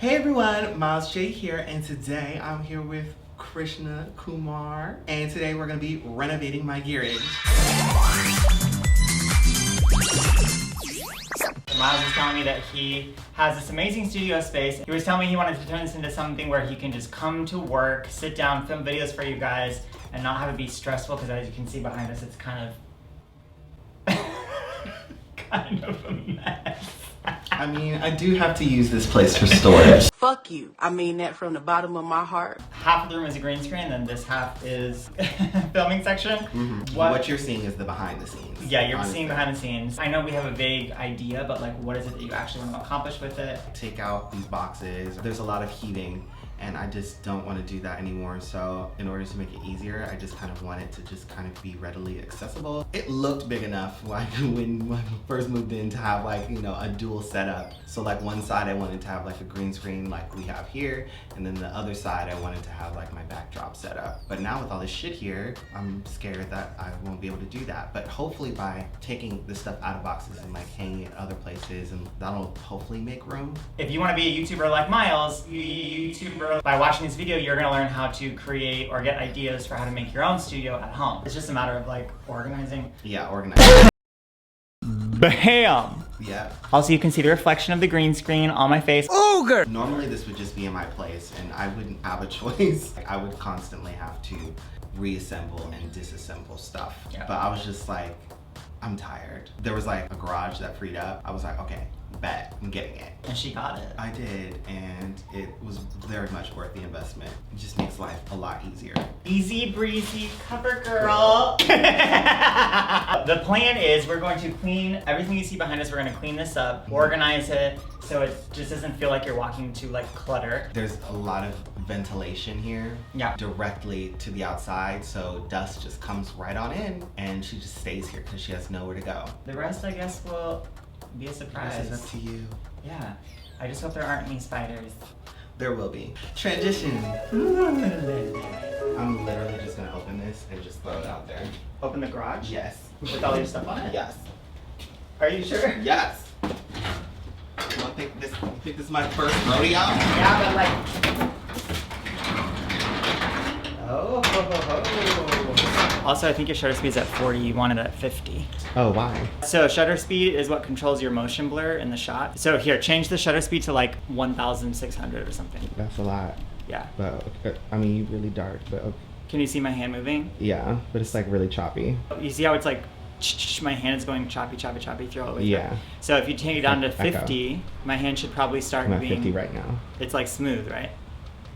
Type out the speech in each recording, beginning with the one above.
Hey everyone, Miles J here, and today I'm here with KrishnaTheKumar, and today we're going to be renovating my garage. Miles was telling me that he has this amazing studio space. He was telling me he wanted to turn this into something where he can just come to work, sit down, film videos for you guys, and not have it be stressful, because as you can see behind us, it's kind of a mess. I mean, I do have to use this place for storage. Fuck you. I mean that from the bottom of my heart. Half of the room is a green screen, and this half is filming section. Mm-hmm. What you're seeing is the behind the scenes. Yeah, you're seeing behind the scenes. I know we have a vague idea, but like, what is it that you actually want to accomplish with it? Take out these boxes. There's a lot of heating, and I just don't want to do that anymore. So in order to make it easier, I just kind of want it to just kind of be readily accessible. It looked big enough like when I first moved in to have like, you know, a dual setup. So like one side I wanted to have like a green screen like we have here, and then the other side I wanted to have like my backdrop set up. But now with all this shit here, I'm scared that I won't be able to do that. But hopefully by taking this stuff out of boxes and like hanging it other places, and that'll hopefully make room. If you want to be a YouTuber like Miles, by watching this video, you're gonna learn how to create or get ideas for how to make your own studio at home. It's just a matter of like organizing. Yeah, organizing. Bam! Yeah. Also, you can see the reflection of the green screen on my face. Ogre! Normally this would just be in my place and I wouldn't have a choice. I would constantly have to reassemble and disassemble stuff. Yeah. But I was just like, I'm tired. There was like a garage that freed up. I was like, okay, bet, I'm getting it. And she got it. I did, and it was very much worth the investment. It just makes life a lot easier. Easy breezy cover girl. The plan is we're going to clean everything you see behind us. We're going to clean this up, organize it, so it just doesn't feel like you're walking to like clutter. There's a lot of ventilation here, yeah, directly to the outside, so dust just comes right on in, and she just stays here because she has nowhere to go. The rest, I guess, will be a surprise. This is up to you. Yeah, I just hope there aren't any spiders. There will be. Transition. I'm literally just gonna open this and just throw it out there. Open the garage? Yes. With all your stuff on it? Yes. Are you sure? Yes. You think this is my first rodeo? Yeah, but like... Oh. Also, I think your shutter speed is at 40. You want it at 50. Oh, why? So shutter speed is what controls your motion blur in the shot. So here, change the shutter speed to like 1,600 or something. That's a lot. Yeah. But I mean, you're really dark, but okay. Can you see my hand moving? Yeah, but it's like really choppy. You see how it's like, my hand is going choppy, choppy, choppy through all the way through? Yeah. So if you take it down to 50, my hand should probably start I'm at being... 50 right now. It's like smooth, right?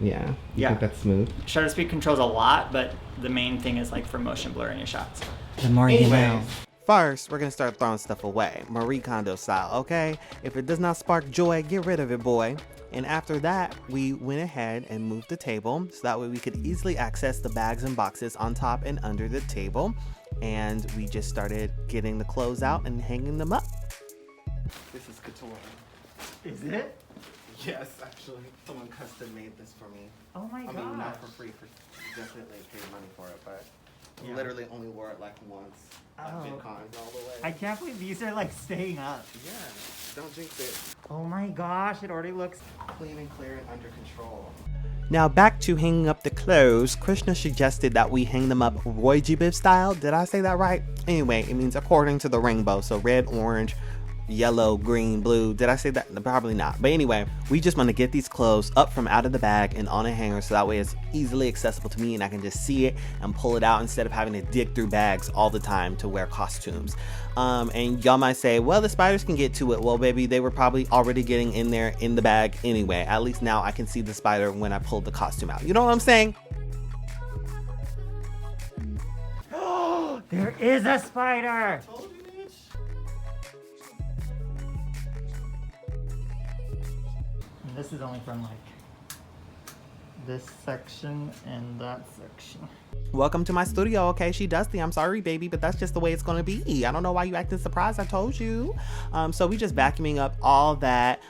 Yeah. You think that's smooth? Shutter speed controls a lot, but the main thing is like for motion blur in your shots. The more you know. First, we're gonna start throwing stuff away, Marie Kondo style, okay? If it does not spark joy, get rid of it, boy. And after that, we went ahead and moved the table so that way we could easily access the bags and boxes on top and under the table. And we just started getting the clothes out and hanging them up. This is couture. Is it? Yes, actually. Someone custom made this for me. Oh my god. I mean, not for free, definitely paid money for it, but yeah. Literally only wore it like once. At VidCon all the way. I can't believe these are like staying up. Yeah, don't jinx it. Oh my gosh, it already looks clean and clear and under control. Now back to hanging up the clothes, Krishna suggested that we hang them up Roy G. Biv style. Did I say that right? Anyway, it means according to the rainbow. So red, orange, yellow, green, blue. Did I say that? Probably not. But anyway, we just want to get these clothes up from out of the bag and on a hanger so that way it's easily accessible to me and I can just see it and pull it out instead of having to dig through bags all the time to wear costumes. And y'all might say, well, the spiders can get to it. Well, baby, they were probably already getting in there in the bag anyway. At least now I can see the spider when I pulled the costume out. You know what I'm saying? Oh, there is a spider! This is only from like this section and that section. Welcome to my studio, okay? She dusty. I'm sorry, baby, but that's just the way it's gonna be. I don't know why you acting surprised. I told you. So we just vacuuming up all that,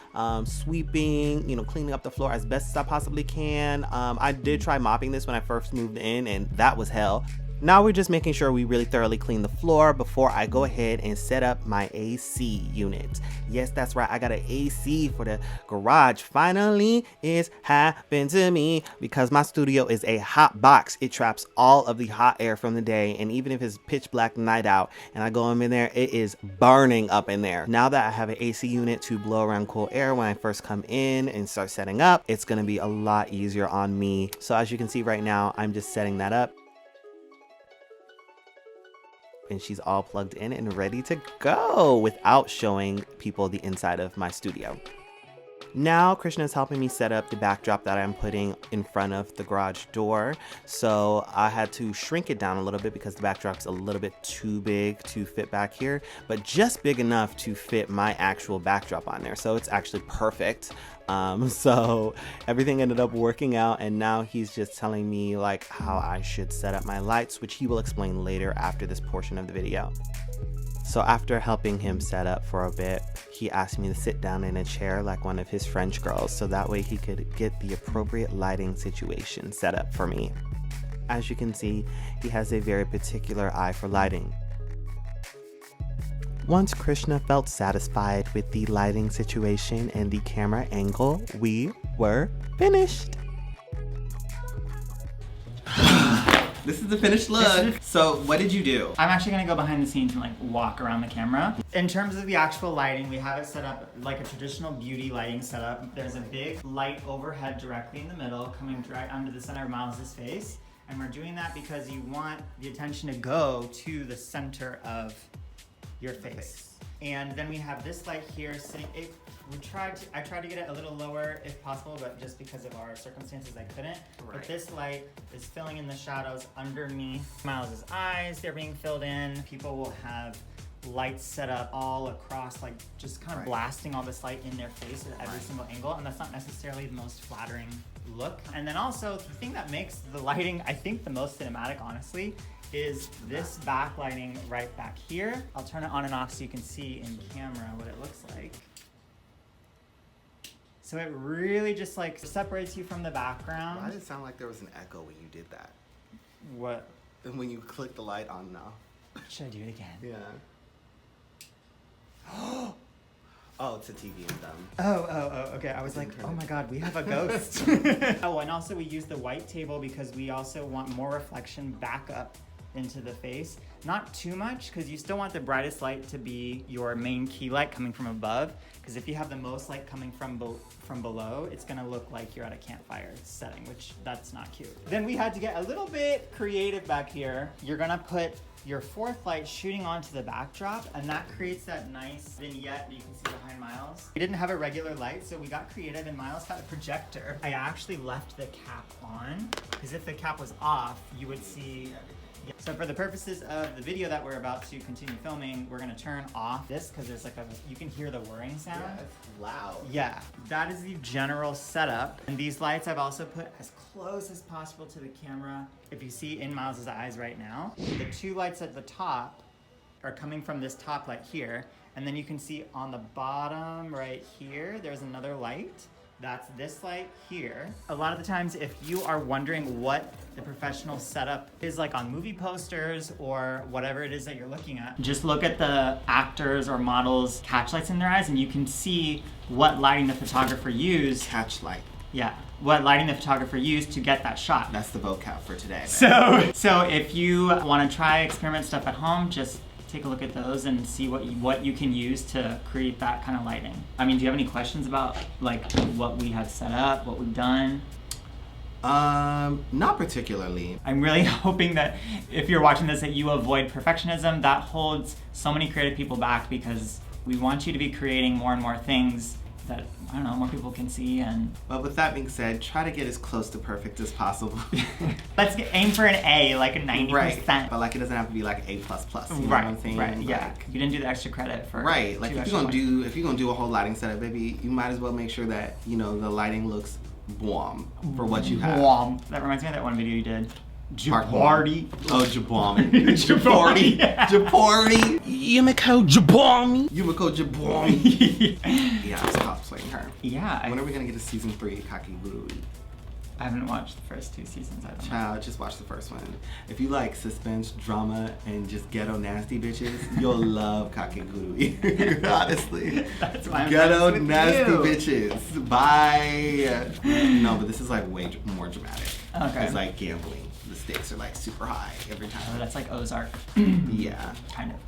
sweeping, you know, cleaning up the floor as best as I possibly can. I did try mopping this when I first moved in, and that was hell. Now we're just making sure we really thoroughly clean the floor before I go ahead and set up my AC unit. Yes, that's right, I got an AC for the garage. Finally, it's happened to me because my studio is a hot box. It traps all of the hot air from the day, and even if it's pitch black night out and I go in there, it is burning up in there. Now that I have an AC unit to blow around cool air when I first come in and start setting up, it's gonna be a lot easier on me. So as you can see right now, I'm just setting that up. And she's all plugged in and ready to go without showing people the inside of my studio. Now Krishna is helping me set up the backdrop that I'm putting in front of the garage door. So I had to shrink it down a little bit because the backdrop's a little bit too big to fit back here, but just big enough to fit my actual backdrop on there. So it's actually perfect. So everything ended up working out, and now he's just telling me like how I should set up my lights, which he will explain later after this portion of the video. So after helping him set up for a bit, he asked me to sit down in a chair like one of his French girls, so that way he could get the appropriate lighting situation set up for me. As you can see, he has a very particular eye for lighting. Once Krishna felt satisfied with the lighting situation and the camera angle, we were finished. This is the finished look. So what did you do? I'm actually gonna go behind the scenes and like walk around the camera. In terms of the actual lighting, we have it set up like a traditional beauty lighting setup. There's a big light overhead directly in the middle, coming right under the center of Miles's face. And we're doing that because you want the attention to go to the center of your face. And then we have this light here sitting. I tried to get it a little lower if possible, but just because of our circumstances, I couldn't. Right. But this light is filling in the shadows underneath Miles's eyes. They're being filled in. People will have lights set up all across, like just kind of blasting all this light in their face at every single angle, and that's not necessarily the most flattering look. And then also, the thing that makes the lighting, I think, the most cinematic, honestly, is this backlighting right back here. I'll turn it on and off so you can see in camera what it looks like. So it really just like separates you from the background. Why did it sound like there was an echo when you did that? What? When you click the light on now. Should I do it again? Yeah. Oh, it's a TV and dumb. Oh, okay. I was like, oh my God, we have a ghost. Oh, and also we use the white table because we also want more reflection back up into the face. Not too much, because you still want the brightest light to be your main key light coming from above, because if you have the most light coming from below, it's gonna look like you're at a campfire setting, which that's not cute. Then we had to get a little bit creative back here. You're gonna put your fourth light shooting onto the backdrop, and that creates that nice vignette that you can see behind Miles. We didn't have a regular light, so we got creative, and Miles had a projector. I actually left the cap on, because if the cap was off, you would see. So for the purposes of the video that we're about to continue filming, we're gonna turn off this because there's like you can hear the whirring sound. Yeah, it's loud. Yeah, that is the general setup. And these lights I've also put as close as possible to the camera. If you see in Miles's eyes right now, the two lights at the top are coming from this top light here. And then you can see on the bottom right here, there's another light. That's this light here. A lot of the times, if you are wondering what the professional setup is like on movie posters or whatever it is that you're looking at, just look at the actors or models' catch lights in their eyes and you can see what lighting the photographer used. Catch light. Yeah, what lighting the photographer used to get that shot. That's the vocab for today. So if you want to try experiment stuff at home, just take a look at those and see what you can use to create that kind of lighting. I mean, do you have any questions about like what we have set up, what we've done? Not particularly. I'm really hoping that if you're watching this that you avoid perfectionism. That holds so many creative people back because we want you to be creating more and more things that, I don't know, more people can see. And But with that being said, try to get as close to perfect as possible. Let's aim for an A, like a 90%. Right, but like it doesn't have to be like A++. You know what I'm saying? Right, yeah. Like, you didn't do the extra credit for right, like if you're gonna points. do a whole lighting setup, baby, you might as well make sure that, you know, the lighting looks warm for what you have. Warm. That reminds me of that one video you did. Japardi. Oh, Jabami. Japardi. Japardi. Yumiko Jabami. Yumiko Jabami. Yeah, stop playing her. Yeah. When are we gonna get to season 3 Kakigurui? I haven't watched the first 2 seasons. I don't know. Child, just watch the first one. If you like suspense, drama, and just ghetto nasty bitches, you'll love Kakegurui. Honestly. That's why I'm ghetto friends with nasty you. bitches. Bye. No, but this is like way more dramatic. Okay. It's like gambling. The stakes are like super high every Oh, time. that's like Ozark. Yeah. Kind of.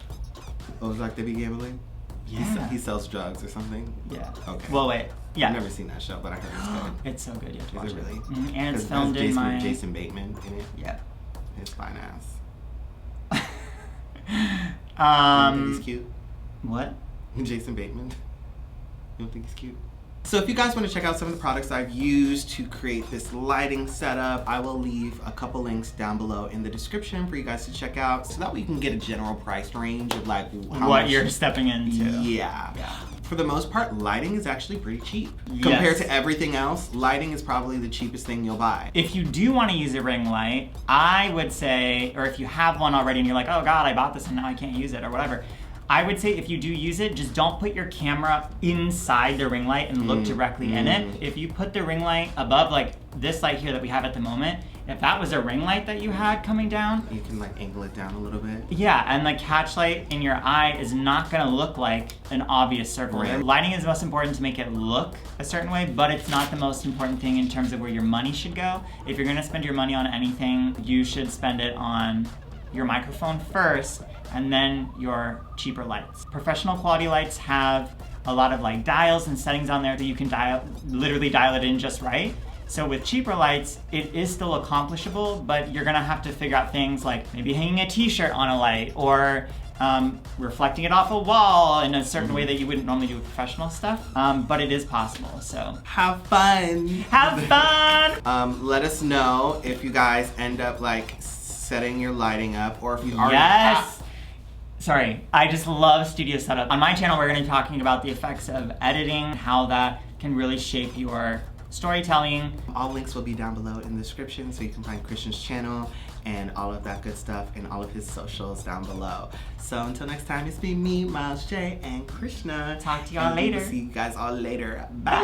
Ozark, they be gambling? Yeah. He sells drugs or something? Yeah. Okay. Well, wait. Yeah. I've never seen that show, but I heard it's good. It's so good. You have to Is watch it really? Mhm, and it's 'Cause filmed that's in my. Jason Bateman in it. Yeah. It's fine ass. You don't think he's cute? What? Jason Bateman. You don't think he's cute? So if you guys want to check out some of the products I've used to create this lighting setup, I will leave a couple links down below in the description for you guys to check out so that we can get a general price range of like how What much you're stepping into. Yeah. Yeah. For the most part, lighting is actually pretty cheap. Yes. Compared to everything else, lighting is probably the cheapest thing you'll buy. If you do want to use a ring light, I would say, or if you have one already and you're like, oh God, I bought this and now I can't use it or whatever, I would say if you do use it, just don't put your camera inside the ring light and look directly in it. If you put the ring light above, like this light here that we have at the moment, if that was a ring light that you had coming down, You can like angle it down a little bit. yeah, and the catch light in your eye is not gonna look like an obvious circle. Right. Lighting is most important to make it look a certain way, but it's not the most important thing in terms of where your money should go. If you're gonna spend your money on anything, you should spend it on your microphone first, and then your cheaper lights. Professional quality lights have a lot of like dials and settings on there that you can literally dial it in just right. So with cheaper lights, it is still accomplishable, but you're gonna have to figure out things like maybe hanging a t-shirt on a light or reflecting it off a wall in a certain way that you wouldn't normally do with professional stuff. But it is possible, so. Have fun. Have fun! Let us know if you guys end up like setting your lighting up or if you already Yes! Sorry, I just love studio setup. On my channel, we're gonna be talking about the effects of editing, how that can really shape your storytelling. All links will be down below in the description so you can find Christian's channel and all of that good stuff and all of his socials down below. So until next time, it's been me, Miles J, and Krishna. Talk to y'all And we will later. see you guys all later. Bye.